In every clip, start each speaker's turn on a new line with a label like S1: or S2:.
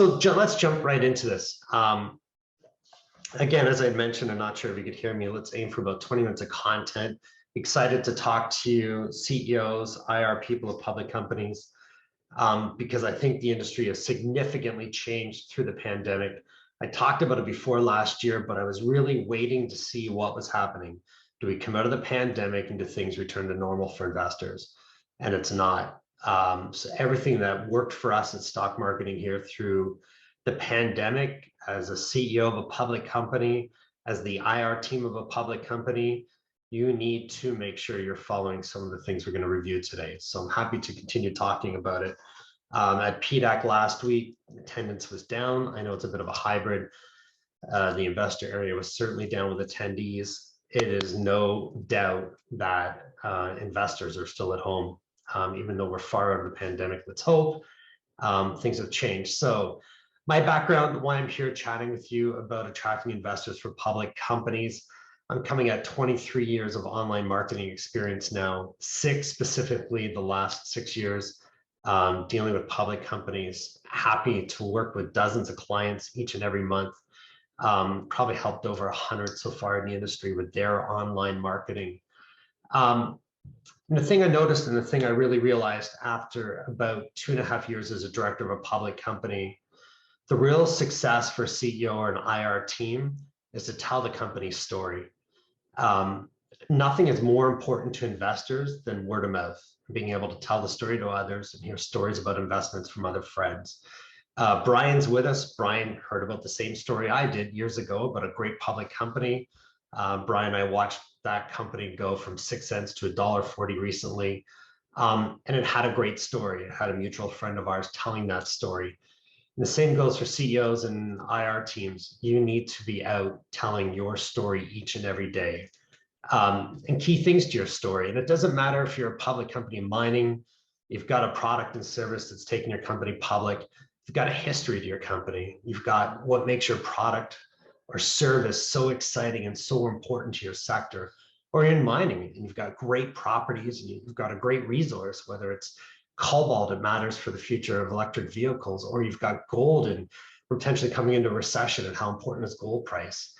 S1: So let's jump right into this. Again, as I mentioned, I'm not sure if you could hear me. Let's aim for about 20 minutes of content. Excited to talk to you, CEOs, IR people of public companies, because I think the industry has significantly changed through the pandemic. I talked about it before last year, but I was really waiting to see what was happening. Do we come out of the pandemic and do things return to normal for investors? And it's not. So everything that worked for us at stock marketing here through the pandemic, as a CEO of a public company, as the IR team of a public company, you need to make sure you're following some of the things we're going to review today. So I'm happy to continue talking about it. At PDAC last week, attendance was down. I know it's a bit of a hybrid. The investor area was certainly down with attendees. It is no doubt that investors are still at home, even though we're far out of the pandemic. Let's hope things have changed. So my background, why I'm here chatting with you about attracting investors for public companies. I'm coming at 23 years of online marketing experience now, 6 specifically the last 6 years dealing with public companies. Happy to work with dozens of clients each and every month. Probably helped over 100 so far in the industry with their online marketing. And the thing I noticed and the thing I really realized after about 2.5 years as a director of a public company, the real success for CEO or an IR team is to tell the company's story. Nothing is more important to investors than word of mouth, being able to tell the story to others and hear stories about investments from other friends. Brian's with us. Brian heard about the same story I did years ago about a great public company. Brian and I watched that company go from 6 cents to $1.40 recently. And it had a great story. It had a mutual friend of ours telling that story. And the same goes for CEOs and IR teams. You need to be out telling your story each and every day. And key things to your story. And it doesn't matter if you're a public company in mining, you've got a product and service that's taking your company public, you've got a history to your company, you've got what makes your product or service so exciting and so important to your sector, or in mining and you've got great properties and you've got a great resource, whether it's cobalt that matters for the future of electric vehicles, or you've got gold and we're potentially coming into a recession and how important is gold price.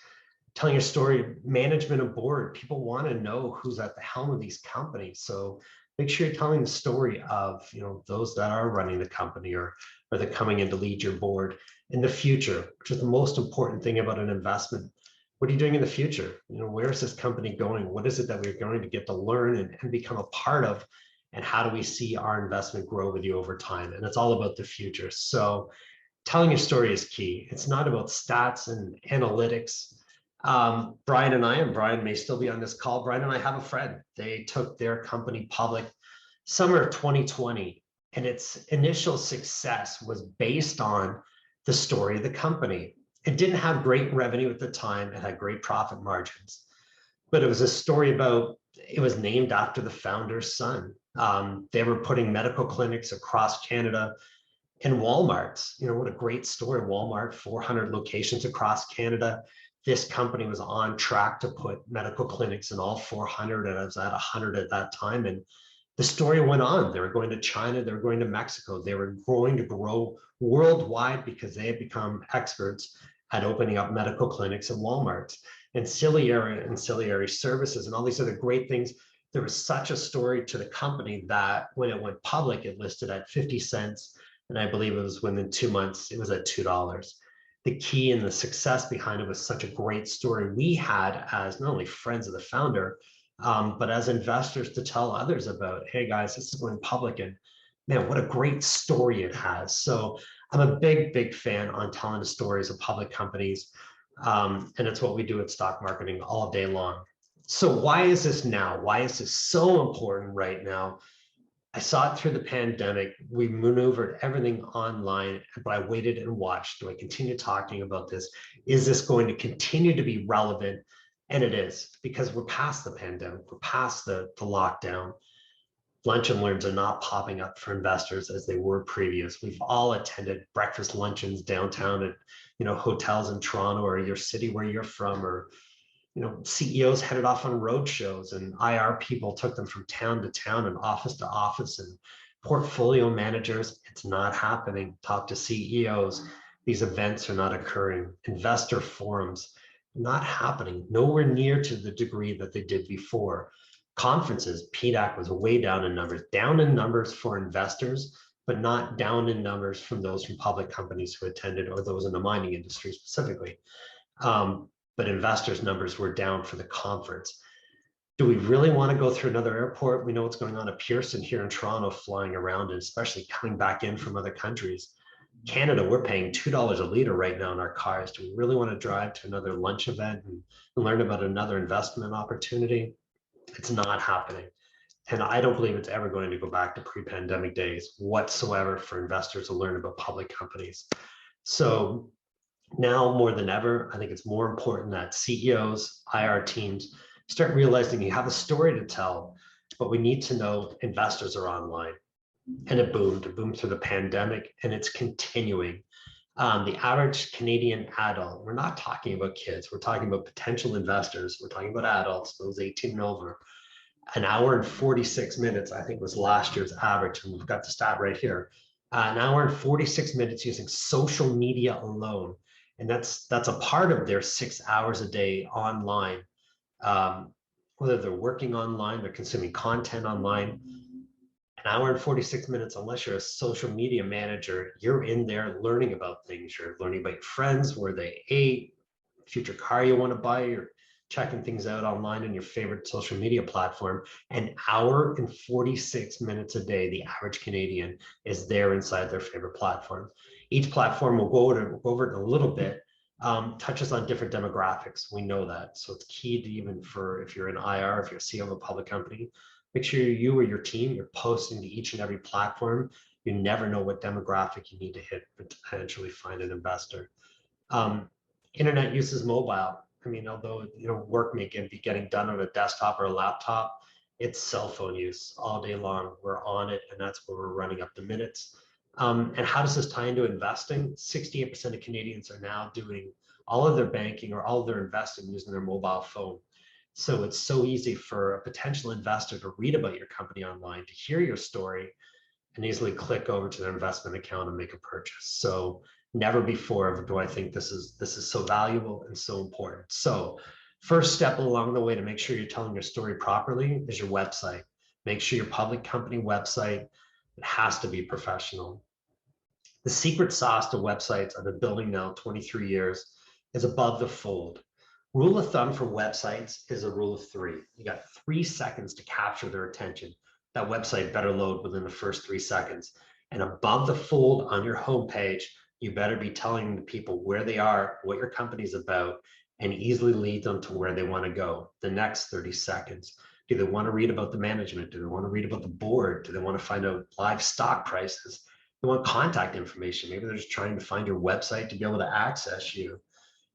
S1: Telling your story, management and board, people want to know who's at the helm of these companies. So make sure you're telling the story of those that are running the company or they're coming in to lead your board in the future, which is the most important thing about an investment. What are you doing in the future? Where is this company going? What is it that we're going to get to learn and become a part of? And how do we see our investment grow with you over time? And it's all about the future. So telling your story is key. It's not about stats and analytics. Brian and I, and Brian may still be on this call, Brian and I have a friend. They took their company public summer of 2020, and its initial success was based on the story of the company. It didn't have great revenue at the time. It had great profit margins, but it was a story about, it was named after the founder's son. They were putting medical clinics across Canada and Walmart's. What a great story. Walmart, 400 locations across Canada. This company was on track to put medical clinics in all 400, and I was at 100 at that time. And the story went on. They were going to China, they were going to Mexico, they were going to grow worldwide because they had become experts at opening up medical clinics at Walmart, ancillary services, and all these other great things. There was such a story to the company that when it went public, it listed at 50 cents. And I believe it was within 2 months, it was at $2. The key and the success behind it was such a great story we had as not only friends of the founder, but as investors to tell others about, hey guys, this is going public and man, what a great story it has. So I'm a big fan on telling the stories of public companies. And it's what we do at stock marketing all day long. So why is this now? Why is this so important right now? I saw it through the pandemic. We maneuvered everything online, but I waited and watched. Do I continue talking about this? Is this going to continue to be relevant? And it is, because we're past the pandemic. We're past the lockdown. Lunch and learns are not popping up for investors as they were previous. We've all attended breakfast luncheons downtown at hotels in Toronto or your city where you're from, or CEOs headed off on road shows and IR people took them from town to town and office to office, and portfolio managers, it's not happening. Talk to CEOs. These events are not occurring. Investor forums not happening, nowhere near to the degree that they did before. Conferences, PDAC was way down in numbers for investors, but not down in numbers from those from public companies who attended or those in the mining industry specifically. But investors' numbers were down for the conference. Do we really want to go through another airport? We know what's going on at Pearson here in Toronto, flying around, and especially coming back in from other countries. Canada, we're paying $2 a liter right now in our cars. Do we really want to drive to another lunch event and learn about another investment opportunity? It's not happening. And I don't believe it's ever going to go back to pre-pandemic days whatsoever for investors to learn about public companies. So now more than ever, I think it's more important that CEOs, IR teams start realizing you have a story to tell, but we need to know investors are online. And it boomed through the pandemic, and it's continuing. The average Canadian adult, we're not talking about kids, we're talking about potential investors, we're talking about adults, those 18 and over. An hour and 46 minutes, I think, was last year's average, and we've got the stat right here. An hour and 46 minutes using social media alone. And that's a part of their 6 hours a day online. Whether they're working online, they're consuming content online. An hour and 46 minutes, unless you're a social media manager, you're in there learning about things. You're learning about your friends, where they ate, future car you want to buy, you're checking things out online in your favorite social media platform. An hour and 46 minutes a day, the average Canadian is there inside their favorite platform. Each platform will go over it a little bit, touches on different demographics. We know that. So it's key to, even for if you're an IR, if you're a CEO of a public company, make sure you or your team, you're posting to each and every platform. You never know what demographic you need to hit to potentially find an investor. Internet use is mobile. I mean, although work may be getting done on a desktop or a laptop, it's cell phone use all day long. We're on it, and that's where we're running up the minutes. And how does this tie into investing? 68% of Canadians are now doing all of their banking or all of their investing using their mobile phone. So it's so easy for a potential investor to read about your company online, to hear your story, and easily click over to their investment account and make a purchase. So never before do I think this is so valuable and so important. So first step along the way to make sure you're telling your story properly is your website. Make sure your public company website, it has to be professional. The secret sauce to websites I've been building now 23 years is above the fold. Rule of thumb for websites is a rule of 3. You got 3 seconds to capture their attention. That website better load within the first 3 seconds. And above the fold on your homepage, you better be telling the people where they are, what your company's about, and easily lead them to where they want to go the next 30 seconds. Do they want to read about the management? Do they want to read about the board? Do they want to find out live stock prices? They want contact information. Maybe they're just trying to find your website to be able to access you.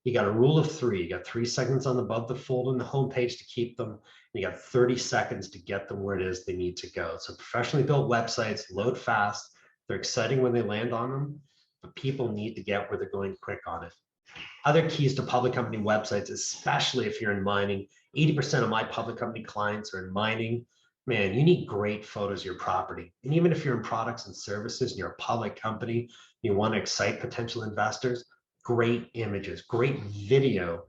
S1: You got a rule of 3. You got 3 seconds on above the fold on the homepage to keep them. And you got 30 seconds to get them where it is they need to go. So professionally built websites load fast. They're exciting when they land on them, but people need to get where they're going quick on it. Other keys to public company websites, especially if you're in mining, 80% of my public company clients are in mining. Man, you need great photos of your property. And even if you're in products and services and you're a public company, you want to excite potential investors, great images, great video.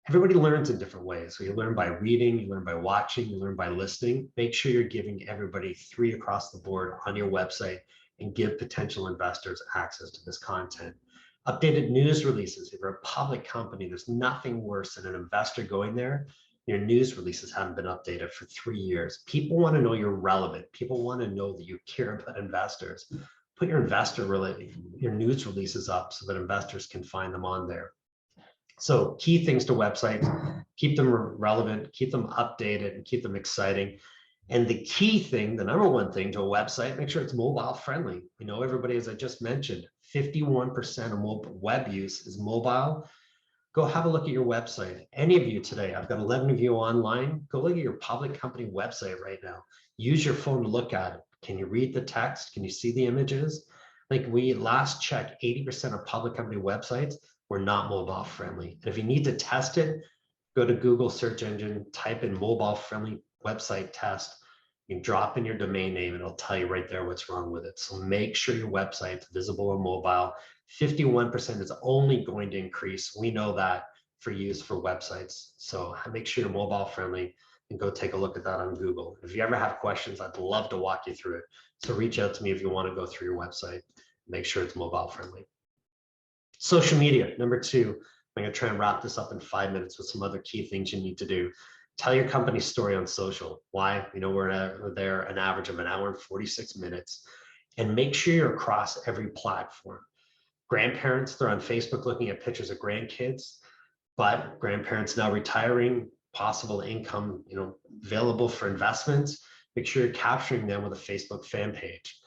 S1: Everybody learns in different ways. So you learn by reading, you learn by watching, you learn by listening. Make sure you're giving everybody 3 across the board on your website and give potential investors access to this content. Updated news releases. If you're a public company, there's nothing worse than an investor going there. Your news releases haven't been updated for 3 years. People want to know you're relevant. People want to know that you care about investors. Put your your news releases up so that investors can find them on there. So key things to websites: keep them relevant, keep them updated, and keep them exciting. And the key thing, the number one thing to a website, make sure it's mobile friendly. We know everybody, as I just mentioned, 51% of web use is mobile. Go have a look at your website. Any of you today, I've got 11 of you online, go look at your public company website right now. Use your phone to look at it. Can you read the text? Can you see the images? Like we last checked, 80% of public company websites were not mobile friendly. And if you need to test it, go to Google search engine, type in mobile friendly website test. You can drop in your domain name and it'll tell you right there what's wrong with it. So make sure your website's visible on mobile. 51% is only going to increase. We know that for use for websites. So make sure you're mobile friendly and go take a look at that on Google. If you ever have questions, I'd love to walk you through it. So reach out to me if you want to go through your website. Make sure it's mobile friendly. Social media, number 2. I'm going to try and wrap this up in 5 minutes with some other key things you need to do. Tell your company story on social. Why? We're there an average of an hour and 46 minutes. And make sure you're across every platform. Grandparents, they're on Facebook looking at pictures of grandkids, but grandparents now retiring, possible income, available for investments. Make sure you're capturing them with a Facebook fan page.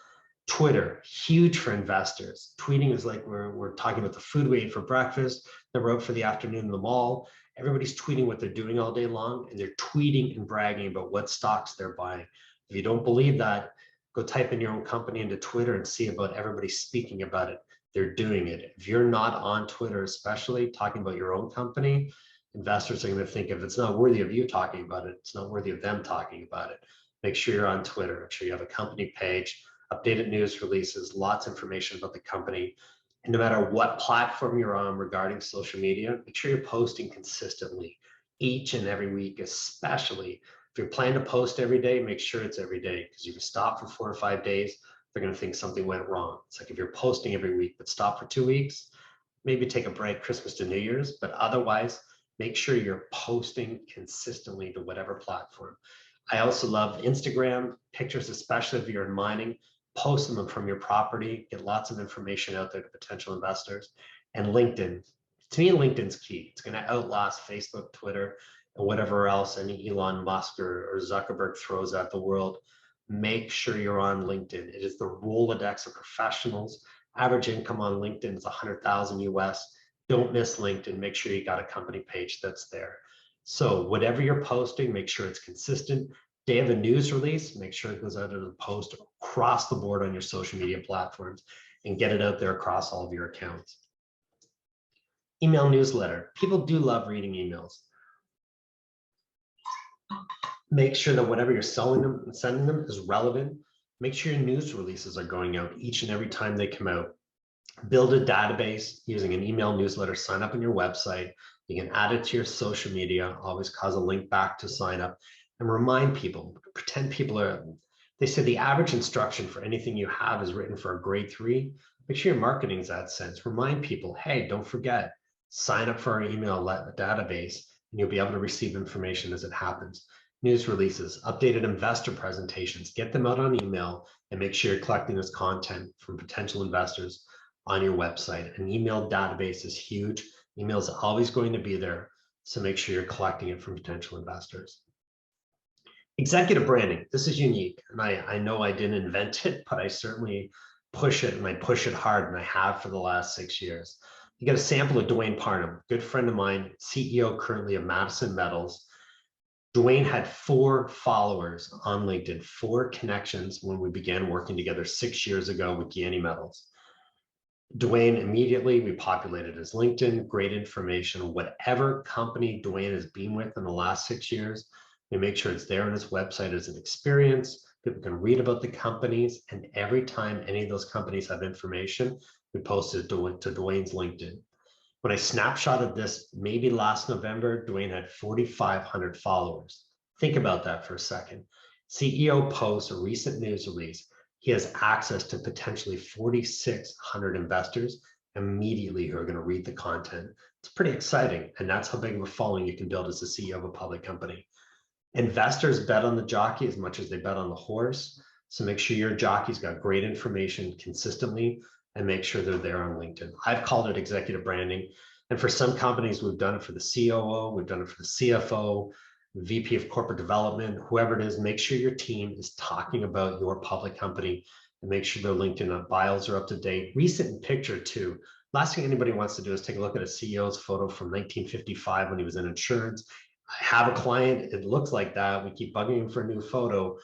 S1: Twitter, huge for investors. Tweeting is like we're talking about the food we ate for breakfast, then we're out for the afternoon in the mall. Everybody's tweeting what they're doing all day long, and they're tweeting and bragging about what stocks they're buying. If you don't believe that, go type in your own company into Twitter and see about everybody speaking about it. They're doing it. If you're not on Twitter, especially talking about your own company, investors are going to think if it's not worthy of you talking about it, it's not worthy of them talking about it. Make sure you're on Twitter. Make sure you have a company page, updated news releases, lots of information about the company. And no matter what platform you're on regarding social media, make sure you're posting consistently each and every week, especially if you're planning to post every day, make sure it's every day, because you can stop for 4 or 5 days, they're going to think something went wrong. It's like if you're posting every week, but stop for 2 weeks, maybe take a break Christmas to New Year's, but otherwise make sure you're posting consistently to whatever platform. I also love Instagram pictures, especially if you're in mining. Post them from your property, get lots of information out there to potential investors. And LinkedIn, to me, LinkedIn's key. It's going to outlast Facebook, Twitter, and whatever else any Elon Musk or Zuckerberg throws at the world. Make sure you're on LinkedIn. It is the Rolodex of professionals. Average income on LinkedIn is 100,000 US. Don't miss LinkedIn. Make sure you got a company page that's there. So whatever you're posting, make sure it's consistent. Day of a news release, make sure it goes out as a post across the board on your social media platforms and get it out there across all of your accounts. Email newsletter. People do love reading emails. Make sure that whatever you're selling them and sending them is relevant. Make sure your news releases are going out each and every time they come out. Build a database using an email newsletter, sign up on your website. You can add it to your social media, always cause a link back to sign up. And remind people, pretend people are, they say the average instruction for anything you have is written for a grade 3. Make sure your marketing's that sense. Remind people, hey, don't forget, sign up for our email database and you'll be able to receive information as it happens. News releases, updated investor presentations, get them out on email and make sure you're collecting this content from potential investors on your website. An email database is huge. Email is always going to be there. So make sure you're collecting it from potential investors. Executive branding, this is unique. And I know I didn't invent it, but I certainly push it and I push it hard and I have for the last 6 years. You get a sample of Dwayne Parnham, good friend of mine, CEO currently of Madison Metals. Dwayne had 4 followers on LinkedIn, 4 connections when we began working together 6 years ago with Guiani Metals. Dwayne immediately, we populated his LinkedIn, great information, whatever company Dwayne has been with in the last 6 years, we make sure it's there on his website as an experience. People can read about the companies, and every time any of those companies have information, we post it to Dwayne's LinkedIn. When I snapshotted this, maybe last November, Dwayne had 4,500 followers. Think about that for a second. CEO posts a recent news release. He has access to potentially 4,600 investors immediately who are going to read the content. It's pretty exciting, and that's how big of a following you can build as the CEO of a public company. Investors bet on the jockey as much as they bet on the horse. So make sure your jockey's got great information consistently and make sure they're there on LinkedIn. I've called it executive branding. And for some companies, we've done it for the COO, we've done it for the CFO, VP of corporate development, whoever it is. Make sure your team is talking about your public company and make sure their LinkedIn bios are up to date. Recent picture too. Last thing anybody wants to do is take a look at a CEO's photo from 1955 when he was in insurance. I have a client, it looks like that. We keep bugging him for a new photo.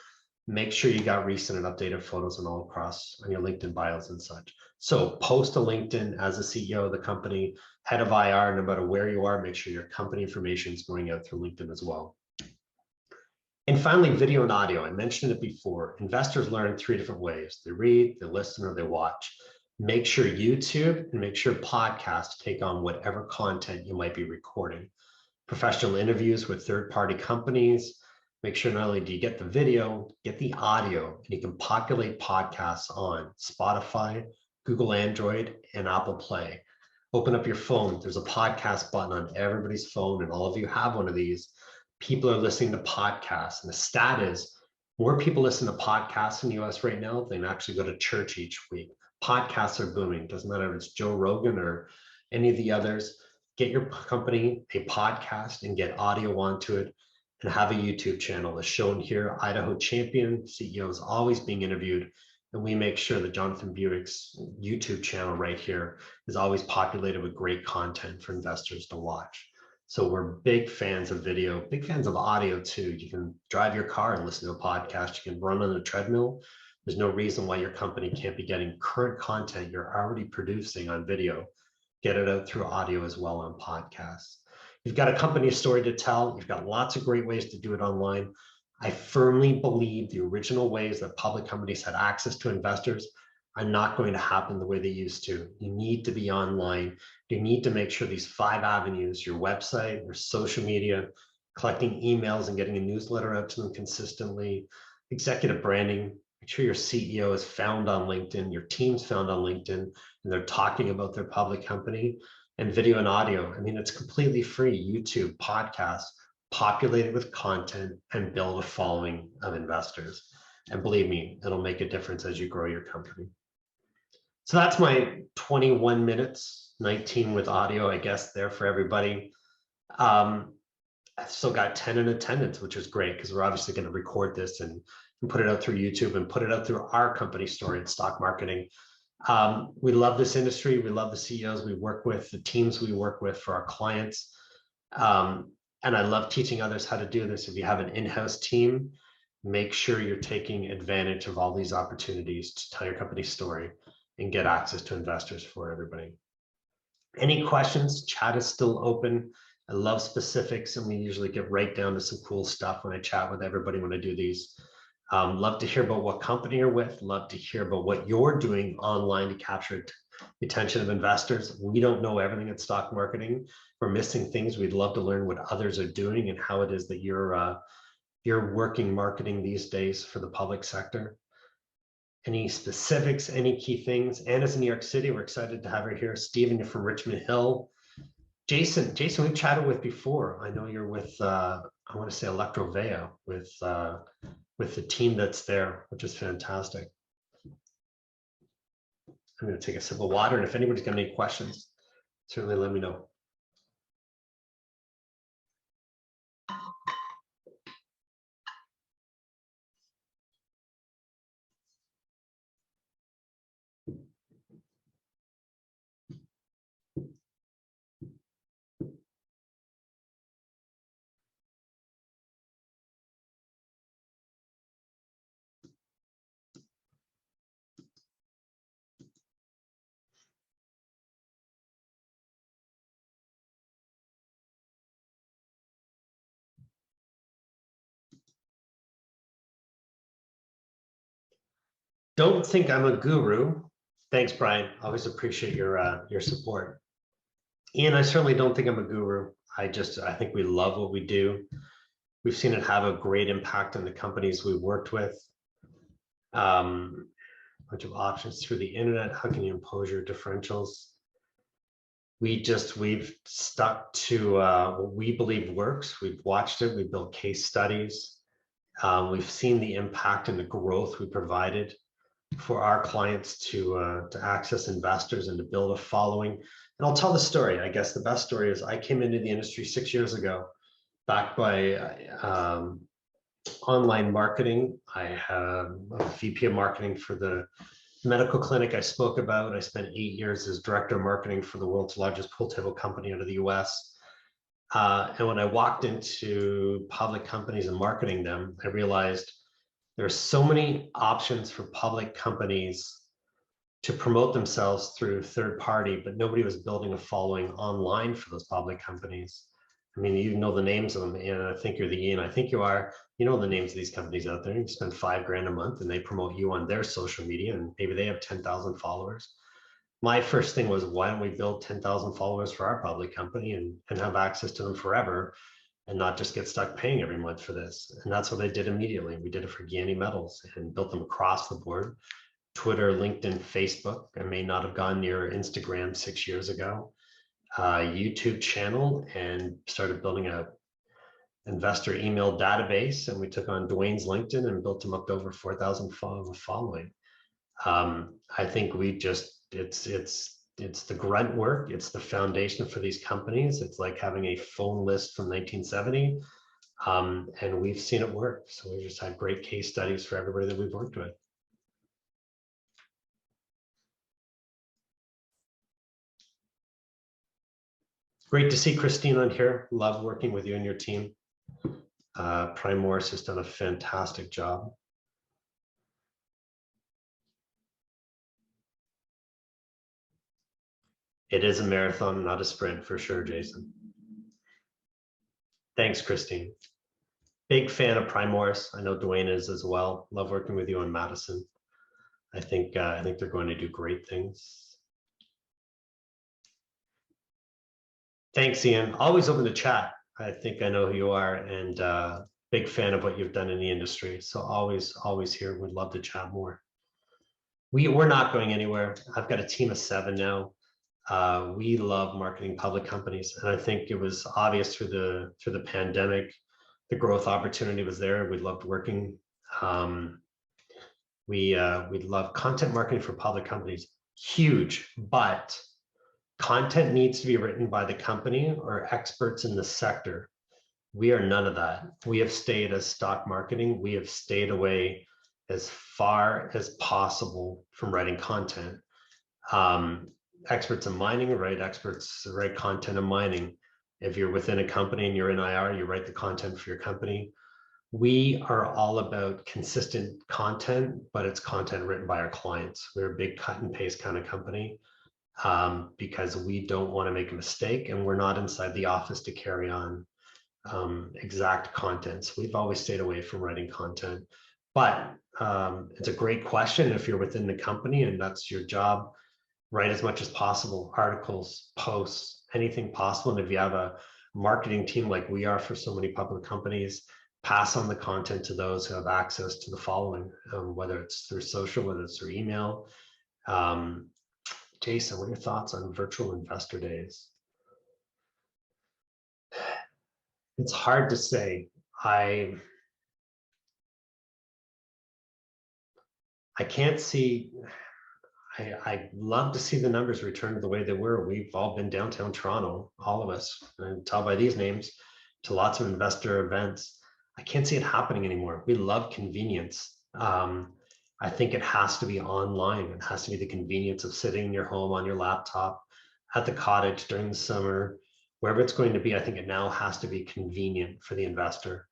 S1: Make sure you got recent and updated photos and all across on your LinkedIn bios and such. So post a LinkedIn as a CEO of the company, head of IR, no matter where you are, make sure your company information is going out through LinkedIn as well. And finally, video and audio. I mentioned it before. Investors learn in 3 different ways. They read, they listen, or they watch. Make sure YouTube and make sure podcasts take on whatever content you might be recording. Professional interviews with third-party companies. Make sure not only do you get the video, get the audio, and you can populate podcasts on Spotify, Google Android, and Apple Play. Open up your phone. There's a podcast button on everybody's phone, and all of you have one of these. People are listening to podcasts, and the stat is more people listen to podcasts in the US right now than actually go to church each week. Podcasts are booming. Doesn't matter if it's Joe Rogan or any of the others. Get your company a podcast and get audio onto it and have a YouTube channel. As shown here, Idaho Champion CEO is always being interviewed, and we make sure that Jonathan Buick's YouTube channel right here is always populated with great content for investors to watch. So we're big fans of video, big fans of audio too. You can drive your car and listen to a podcast. You can run on a treadmill. There's no reason why your company can't be getting current content you're already producing on video. Get it out through audio as well on podcasts. You've got a company story to tell. You've got lots of great ways to do it online. I firmly believe the original ways that public companies had access to investors are not going to happen the way they used to. You need to be online. You need to make sure these 5 avenues, your website, your social media, collecting emails and getting a newsletter out to them consistently, executive branding, make sure your CEO is found on LinkedIn, your team's found on LinkedIn, and they're talking about their public company, and video and audio. I mean, it's completely free. YouTube, podcasts, populate it with content and build a following of investors. And believe me, it'll make a difference as you grow your company. So that's my 21 minutes, 19 with audio, I guess, there for everybody. I've still got 10 in attendance, which is great because we're obviously going to record this and put it out through YouTube and put it out through our company story in stock marketing. We love this industry. We love the CEOs we work with, the teams we work with for our clients. And I love teaching others how to do this. If you have an in-house team, make sure you're taking advantage of all these opportunities to tell your company story and get access to investors for everybody. Any questions? Chat is still open. I love specifics, and we usually get right down to some cool stuff when I chat with everybody when I do these. Love to hear about what company you're with. Love to hear about what you're doing online to capture the attention of investors. We don't know everything in stock marketing. We're missing things. We'd love to learn what others are doing and how it is that you're working marketing these days for the public sector. Any specifics, any key things? Anna's in New York City. We're excited to have her here. Stephen, you're from Richmond Hill. Jason, we've chatted with before. I know you're with, I want to say Electrovea, with the team that's there, which is fantastic. I'm going to take a sip of water, and if anybody's got any questions, certainly let me know. Don't think I'm a guru. Thanks, Brian. Always appreciate your support. Ian, I certainly don't think I'm a guru. I think we love what we do. We've seen it have a great impact on the companies we worked with. A bunch of options through the internet. How can you impose your differentials? We've stuck to what we believe works. We've watched it. We built case studies. We've seen the impact and the growth we provided for our clients to access investors and to build a following. And I'll tell the story. I guess the best story is I came into the industry 6 years ago, backed by online marketing. I have a VP of marketing for the medical clinic I spoke about. I spent 8 years as director of marketing for the world's largest pool table company out of the US. And when I walked into public companies and marketing them, I realized there are so many options for public companies to promote themselves through third party, but nobody was building a following online for those public companies. I mean, you know the names of them, and I think you're the Ian, I think you are. You know the names of these companies out there. You spend $5 grand a month and they promote you on their social media, and maybe they have 10,000 followers. my first thing was, why don't we build 10,000 followers for our public company and have access to them forever and not just get stuck paying every month for this? And that's what I did immediately. We did it for Ganny Metals and built them across the board. Twitter, LinkedIn, Facebook. I may not have gone near Instagram 6 years ago. YouTube channel, and started building a investor email database. And we took on Dwayne's LinkedIn and built him up to over 4,000 following. I think we just, it's the grunt work. It's the foundation for these companies. It's like having a phone list from 1970. And we've seen it work. So we just had great case studies for everybody that we've worked with. Great to see Christine on here. Love working with you and your team. Prime Morris has done a fantastic job. It is a marathon, not a sprint, for sure, Jason. Thanks, Christine. Big fan of Prime Morris. I know Dwayne is as well. Love working with you on Madison. I think they're going to do great things. Thanks, Ian. Always open to chat. I think I know who you are, and big fan of what you've done in the industry. So always here. Would love to chat more. We're not going anywhere. I've got a team of 7 now. We love marketing public companies, and I think it was obvious through the pandemic, the growth opportunity was there. We loved working. We love content marketing for public companies. Huge, but content needs to be written by the company or experts in the sector. We are none of that. We have stayed as stock marketing. We have stayed away as far as possible from writing content. Experts in mining, right? Experts write content in mining. If you're within a company and you're in IR, you write the content for your company. We are all about consistent content, but it's content written by our clients. We're a big cut and paste kind of company, because we don't want to make a mistake, and we're not inside the office to carry on exact content. So we've always stayed away from writing content. But it's a great question. If you're within the company and that's your job, write as much as possible, articles, posts, anything possible. And if you have a marketing team like we are for so many public companies, pass on the content to those who have access to the following, whether it's through social, whether it's through email. Jason, what are your thoughts on virtual investor days? It's hard to say. I can't see. I'd love to see the numbers return to the way they were. We've all been downtown Toronto, all of us, and tell by these names, to lots of investor events. I can't see it happening anymore. We love convenience. I think it has to be online. It has to be the convenience of sitting in your home on your laptop, at the cottage during the summer, wherever it's going to be. I think it now has to be convenient for the investor.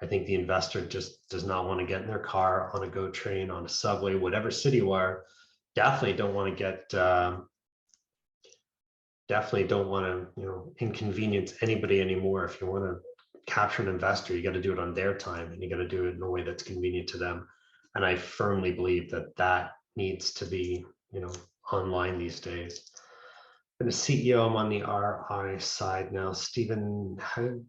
S1: I think the investor just does not want to get in their car, on a GO train, on a subway, whatever city you are. Definitely don't want to get, definitely don't want to, inconvenience anybody anymore. If you want to capture an investor, you got to do it on their time, and you got to do it in a way that's convenient to them. And I firmly believe that that needs to be, online these days. I'm a CEO, I'm on the RI side now. Stephen, how do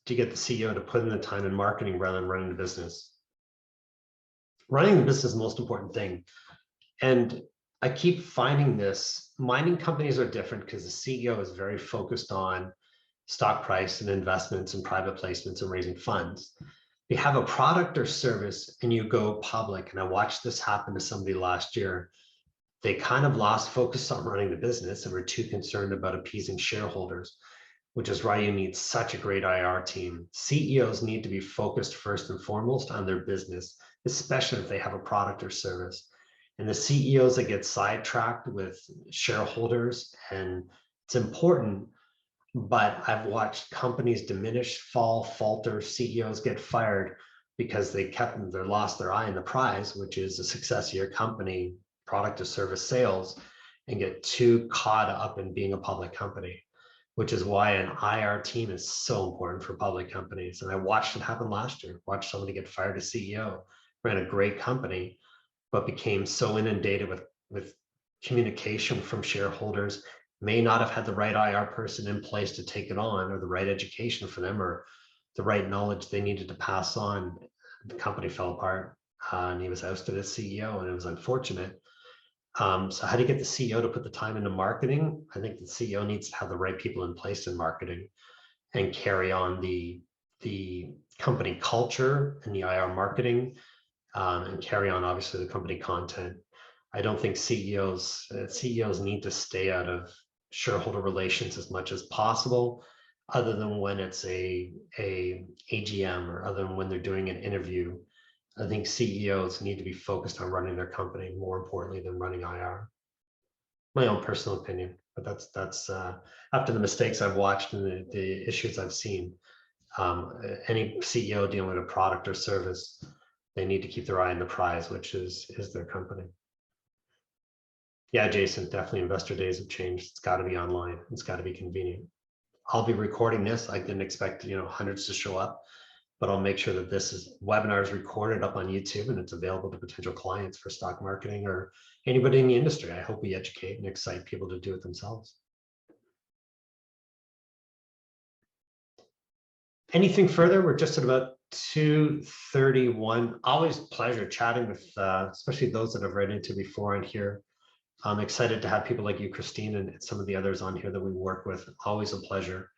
S1: you get the CEO to put in the time in marketing rather than running the business? Running the business is the most important thing. And I keep finding this, mining companies are different because the CEO is very focused on stock price and investments and private placements and raising funds. You have a product or service and you go public, and I watched this happen to somebody last year. They kind of lost focus on running the business and were too concerned about appeasing shareholders, which is why you need such a great IR team. CEOs need to be focused first and foremost on their business, especially if they have a product or service. And the CEOs that get sidetracked with shareholders, and it's important, but I've watched companies diminish, fall, falter, CEOs get fired because they lost their eye on the prize, which is the success of your company, product or service sales, and get too caught up in being a public company, which is why an IR team is so important for public companies. And I watched it happen last year, watched somebody get fired as CEO, ran a great company, but became so inundated with communication from shareholders, may not have had the right IR person in place to take it on, or the right education for them, or the right knowledge they needed to pass on. The company fell apart, and he was ousted as CEO, and it was unfortunate. So how do you get the CEO to put the time into marketing? I think the CEO needs to have the right people in place in marketing and carry on the company culture and the IR marketing, and carry on obviously the company content. I don't think CEOs need to stay out of shareholder relations as much as possible, other than when it's a AGM, or other than when they're doing an interview. I think CEOs need to be focused on running their company more importantly than running IR. My own personal opinion, but that's after the mistakes I've watched and the issues I've seen. Any CEO dealing with a product or service, they need to keep their eye on the prize, which is their company. Yeah, Jason, definitely investor days have changed. It's got to be online. It's got to be convenient. I'll be recording this. I didn't expect hundreds to show up, but I'll make sure that this webinar is recorded up on YouTube and it's available to potential clients for stock marketing or anybody in the industry. I hope we educate and excite people to do it themselves. Anything further? We're just at about 2:31. Always a pleasure chatting with, especially those that I've run into before on here. I'm excited to have people like you, Christine, and some of the others on here that we work with. Always a pleasure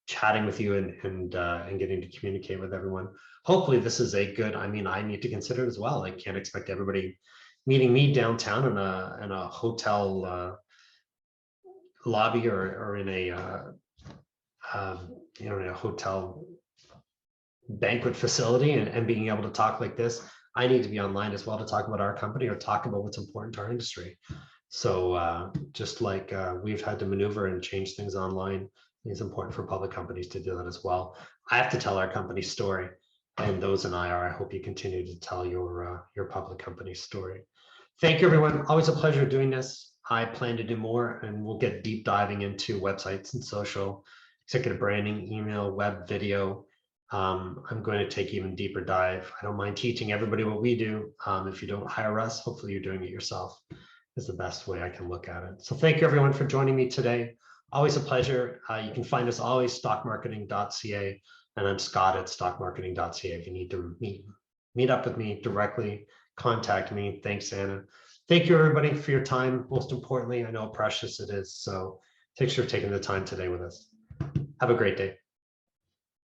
S1: chatting with you and getting to communicate with everyone. Hopefully this is a good, I need to consider it as well. I can't expect everybody meeting me downtown in a hotel lobby or in a in a hotel banquet facility and being able to talk like this. I need to be online as well to talk about our company or talk about what's important to our industry. So just like we've had to maneuver and change things online, it's important for public companies to do that as well. I have to tell our company's story, and those in IR, I hope you continue to tell your public company's story. Thank you, everyone. Always a pleasure doing this. I plan to do more, and we'll get deep diving into websites and social, executive branding, email, web, video. I'm going to take even deeper dive. I don't mind teaching everybody what we do. If you don't hire us, hopefully you're doing it yourself, is the best way I can look at it. So thank you, everyone, for joining me today. Always a pleasure. You can find us always stockmarketing.ca, and I'm Scott at stockmarketing.ca. If you need to meet up with me directly, contact me. Thanks, Anna. Thank you, everybody, for your time. Most importantly, I know how precious it is. So thanks for taking the time today with us. Have a great day.